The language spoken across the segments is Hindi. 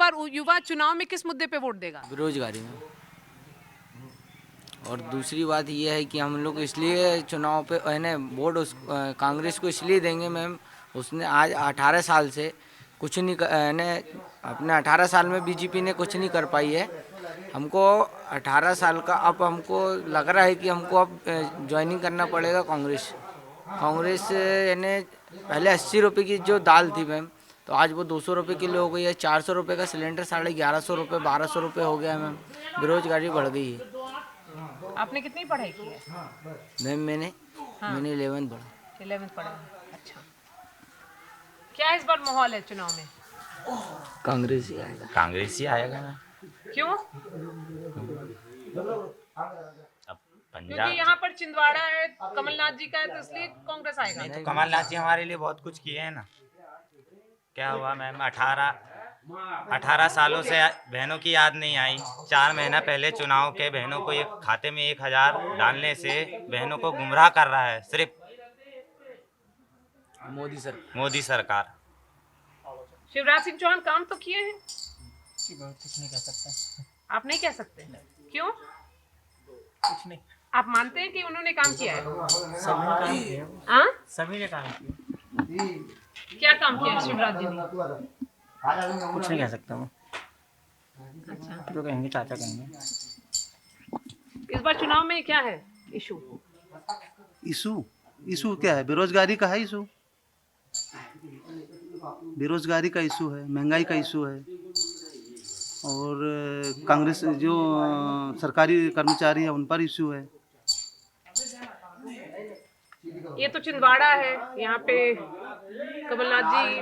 बार युवा चुनाव में किस मुद्दे पे वोट देगा? बेरोजगारी में। और दूसरी बात यह है कि हम लोग इसलिए चुनाव पे वोट कांग्रेस को इसलिए देंगे मैम, उसने आज 18 साल से कुछ नहीं अपने 18 साल में बीजेपी ने कुछ नहीं कर पाई है। हमको 18 साल का अब हमको लग रहा है कि हमको अब ज्वाइनिंग करना पड़ेगा कांग्रेस। पहले 80 रुपये की जो दाल थी मैम, तो आज वो 200 रुपये किलो हो गई है। 400 रुपये का सिलेंडर 1150 रुपये 1200 रुपये हो गया है मैम। बेरोजगारी बढ़ गई है। आपने कितनी पढ़ाई की है? मैम मैंने 11th पढ़ा। 11th पढ़ा। अच्छा, क्या इस बार माहौल है चुनाव में? कांग्रेस ही आएगा। कांग्रेस ही आएगा ना। क्यों? अब क्योंकि पंजाब यहाँ पर छिंदवाड़ा है, कमलनाथ जी का है, तो इसलिए कांग्रेस आएगा। नहीं तो कमलनाथ जी हमारे लिए बहुत कुछ किए हैं ना। क्या हुआ मैम, 18 सालों से बहनों की याद नहीं आई। 4 महीना पहले चुनाव के बहनों को एक खाते में 1000 डालने से बहनों को गुमराह कर रहा है सिर्फ मोदी सरकार। शिवराज सिंह चौहान काम तो किए हैं। कुछ नहीं कह सकता। आप नहीं कह सकते? क्यों? कुछ नहीं। आप मानते हैं कि उन्होंने काम किया है? सभी ने काम किया। हाँ? सभी ने काम किया। क्या काम किया है शिवराज जी ने? कुछ नहीं कह सकता मैं। अच्छा, जो कहेंगे चाचा कहेंगे। इस बार चुनाव में क्या है इशू? इशू क्या है? बेरोजगारी का है इशू। बेरोजगारी का इशू है, महंगाई का इशू है। और कांग्रेस जो सरकारी कर्मचारी है उन पर इशू है। ये तो छिंदवाड़ा है, यहाँ पे कमलनाथ जी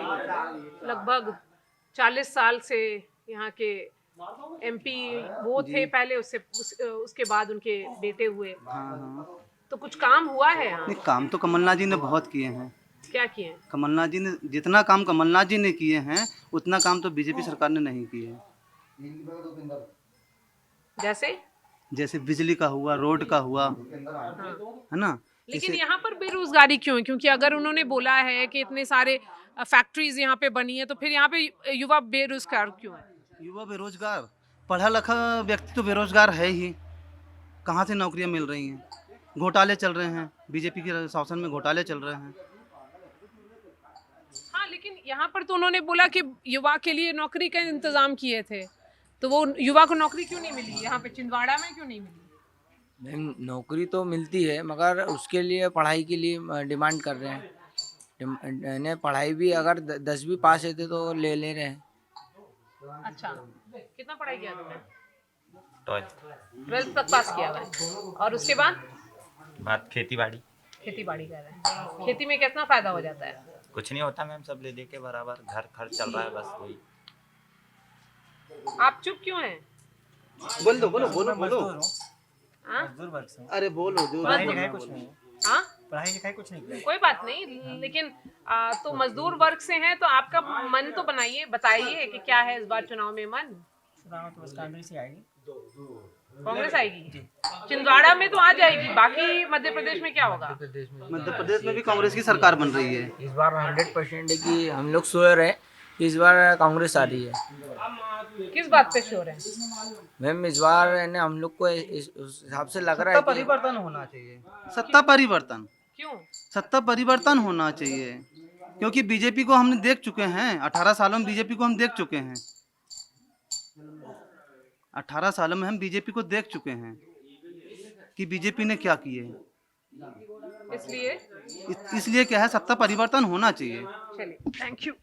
लगभग 40 साल से यहाँ के एमपी वो थे पहले, उसके बाद उनके बेटे हुए। हाँ। तो कुछ काम हुआ है यहाँ? नहीं, काम तो कमलनाथ जी ने बहुत किए हैं। क्या किए हैं? कमलनाथ जी ने जितना काम कमलनाथ जी ने किए हैं उतना काम तो बीजेपी सरकार ने नहीं किए हैं। जैसे बिजली का हुआ, रोड का हुआ, है ना। लेकिन यहाँ पर बेरोजगारी क्यों है? क्योंकि अगर उन्होंने बोला है कि इतने सारे फैक्ट्रीज यहाँ पे बनी है, तो फिर यहाँ पे युवा बेरोजगार क्यों है? युवा बेरोजगार, पढ़ा लिखा व्यक्ति तो बेरोजगार है ही। कहाँ से नौकरियाँ मिल रही हैं? घोटाले चल रहे हैं, बीजेपी के शासन में घोटाले चल रहे हैं। हाँ, लेकिन यहाँ पर तो उन्होंने बोला कि युवा के लिए नौकरी का इंतजाम किए थे, तो वो युवा को नौकरी क्यों नहीं मिली? यहाँ पे छिंदवाड़ा में क्यों नहीं मिली? मैम नौकरी तो मिलती है, मगर उसके लिए पढ़ाई के लिए डिमांड कर रहे हैं। पढ़ाई भी अगर 10 भी पास होते तो ले रहे हैं। अच्छा, कितना पढ़ाई किया तुमने? 12th 12th तक पास किया हुआ है। और उसके बाद खेती बाड़ी कर रहे हैं। खेती में कितना फायदा हो जाता है? कुछ नहीं होता मैम, सब ले दे के बराबर घर खर्च चल रहा है बस वही। आप चुप क्यों हैं? बोलो। हाँ? मजदूर वर्ग से। अरे बोलो जो पढ़ाई लिखाई कुछ नहीं। हाँ? पढ़ाई लिखाई कुछ नहीं। कोई बात नहीं, लेकिन तो मजदूर वर्ग से हैं, तो आपका मन तो बताइए कि क्या है इस बार चुनाव में मन? चुनाव तो बस कांग्रेस ही आएगी। कांग्रेस आएगी। छिंदवाड़ा में तो आ जाएगी, बाकी मध्य प्रदेश में क्या होगा? मध्य प्रदेश में भी कांग्रेस की सरकार बन रही है। इस बार 100% है कि हम लोग श्योर है कि इस बार कांग्रेस आ रही है। किस बात पे श्योर है? मैम इस बार हम लोग को उस हिसाब से लग रहा है कि परिवर्तन होना चाहिए। सत्ता परिवर्तन। क्यों? सत्ता परिवर्तन होना चाहिए, क्योंकि बीजेपी को हमने देख चुके हैं। 18 सालों में बीजेपी को हम देख चुके हैं। 18 सालों में हम बीजेपी को देख चुके हैं कि बीजेपी ने क्या किए। इसलिए इसलिए क्या है, सत्ता परिवर्तन होना चाहिए। चलिए, थैंक यू।